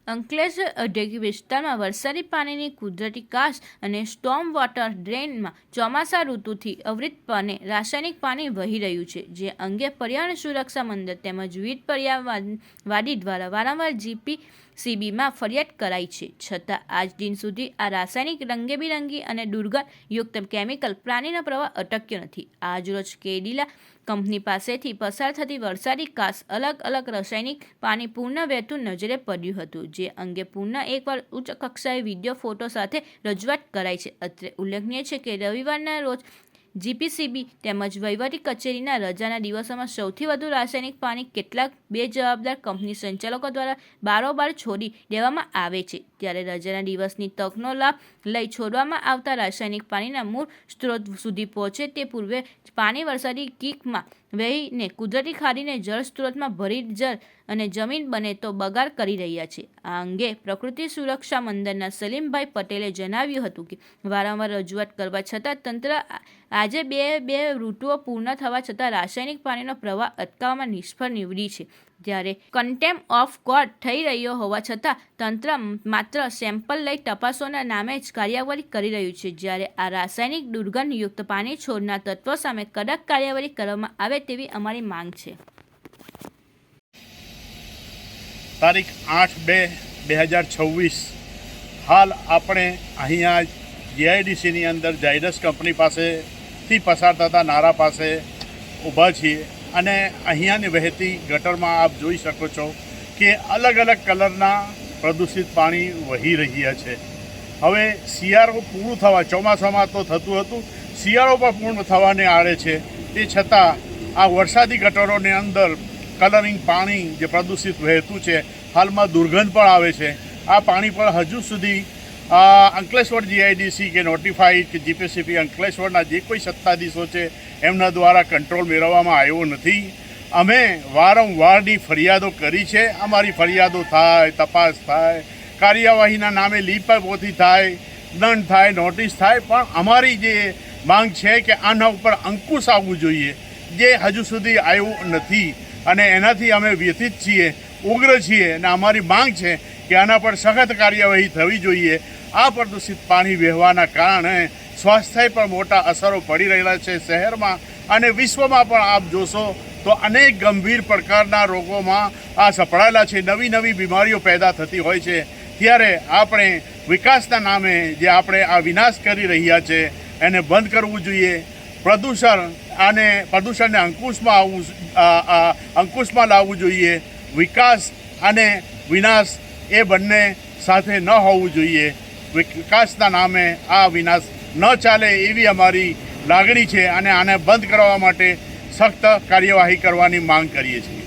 અંકલેશ્વર ઔદ્યોગિક વિસ્તારમાં વરસાદી પાણીની કુદરતી કાંસ અને સ્ટોર્મ વોટર ડ્રેનમાં ચોમાસા ઋતુથી અવિરતપણે રાસાયણિક પાણી વહી રહ્યું છે, જે અંગે પર્યાવરણ સુરક્ષા મંડળ તેમજ વિવિધ પર્યાવરણવાદી દ્વારા વારંવાર જીપીસીબીમાં ફરિયાદ કરાઈ છે, છતાં આજ દિન સુધી આ રાસાયણિક રંગબેરંગી અને દુર્ગંધયુક્ત કેમિકલ પાણીનો પ્રવાહ અટક્યો નથી। આજરોજ કેડિલા કંપની પાસેથી પસાર થતી વરસાદી કાંસ અલગ રાસાયણિક પાણી પૂર્ણ વહેતું નજરે પડ્યું હતું, જે અંગે પૂર્ણ એકવાર ઉચ્ચ કક્ષાએ વિડીયો ફોટો સાથે રજૂઆત કરાઈ છે। અત્રે ઉલ્લેખનીય છે કે રવિવારના રોજ જીપીસીબી તેમજ વહીવટી કચેરીના રજાના દિવસોમાં સૌથી વધુ રાસાયણિક પાણી કેટલાક બેજવાબદાર કંપની સંચાલકો દ્વારા બારોબાર છોડી દેવામાં આવે છે, ત્યારે રજાના દિવસની તકનો લાભ લઈ છોડવામાં આવતા રાસાયણિક પાણીના મૂળ સ્ત્રોત સુધી પહોંચે તે પૂર્વે પાણી વરસાદી કીકમાં વહીને કુદરતી ખાડીને જળ સ્ત્રોતમાં ભરી જળ અને જમીન બને તો બગાડ કરી રહ્યા છે। આ અંગે પ્રકૃતિ સુરક્ષા મંડળના સલીમભાઈ પટેલે જણાવ્યું હતું કે વારંવાર રજૂઆત કરવા છતાં તંત્ર આજે બે ઋતુઓ પૂર્ણ થવા છતાં રાસાયણિક પાણીનો પ્રવાહ અટકાવવામાં નિષ્ફળ નીવડી છે, જ્યારે કન્ટેમ્પ ઓફ કોર્ટ થઈ રહ્યો હોવા છતાં તંત્ર માત્ર સેમ્પલ લઈ તપાસોના નામે જ કાર્યવાહી કરી રહ્યું છે, જ્યારે આ રાસાયણિક દુર્ગંધયુક્ત પાણી છોડનાર તત્વો સામે કડક કાર્યવાહી કરવામાં આવે તેવી અમારી માંગ છે। તારીખ 8/2/2026 હાલ આપણે અહીંયા જીઆઈડીસીની અંદર ઝાયડસ કંપની પાસેથી પસાર થતા નારા પાસે ઊભા છીએ અને અહીંયાની વહેતી ગટરમાં આપ જોઈ શકો છો કે અલગ કલરના પ્રદૂષિત પાણી વહી રહ્યા છે। હવે શિયાળો પૂરું થવા, ચોમાસામાં તો થતું હતું, શિયાળો પણ પૂર્ણ થવાને આડે છે, તે છતાં આ વરસાદી ગટરોની અંદર કલરિંગ પાણી જે પ્રદૂષિત વહેતું છે, હાલમાં દુર્ગંધ પણ આવે છે। આ પાણી પણ હજુ સુધી અંકલેશ્વર જીઆઈડીસી કે નોટિફાઈડ કે જીપીસીબી અંકલેશ્વરના જે કોઈ સત્તાધીશો છે એમના દ્વારા કંટ્રોલ મેળવવામાં આવ્યો નથી। અમે વારંવારની ફરિયાદો કરી છે, અમારી ફરિયાદો થાય, તપાસ થાય, કાર્યવાહીના નામે લીપાપોથી થાય, દંડ થાય, નોટિસ થાય, પણ અમારી જે માંગ છે કે આના ઉપર અંકુશ આવવું જોઈએ, જે હજુ સુધી આવ્યું નથી અને એનાથી અમે વ્યથિત છીએ, ઉગ્ર છીએ અને અમારી માંગ છે કે આના પર સખત કાર્યવાહી થવી જોઈએ। આ પ્રદૂષિત પાણી વહેવાના કારણે સ્વાસ્થ્ય પર મોટા અસરો પડી રહેલા છે શહેરમાં અને વિશ્વમાં પણ આપ જોશો તો અનેક ગંભીર પ્રકારના રોગોમાં આ સપડાયેલા છે, નવી બીમારીઓ પેદા થતી હોય છે। ત્યારે આપણે વિકાસના નામે જે આપણે આ વિનાશ કરી રહ્યા છે એને બંધ કરવું જોઈએ। પ્રદૂષણને અંકુશમાં લાવવું જોઈએ। વિકાસ અને વિનાશ એ બંને સાથે ન હોવું જોઈએ। વિકાસના નામે આ વિનાશ ન ચાલે એવી અમારી લાગણી છે અને આને બંધ કરવા માટે સખ્ત કાર્યવાહી કરવાની માંગ કરીએ છીએ।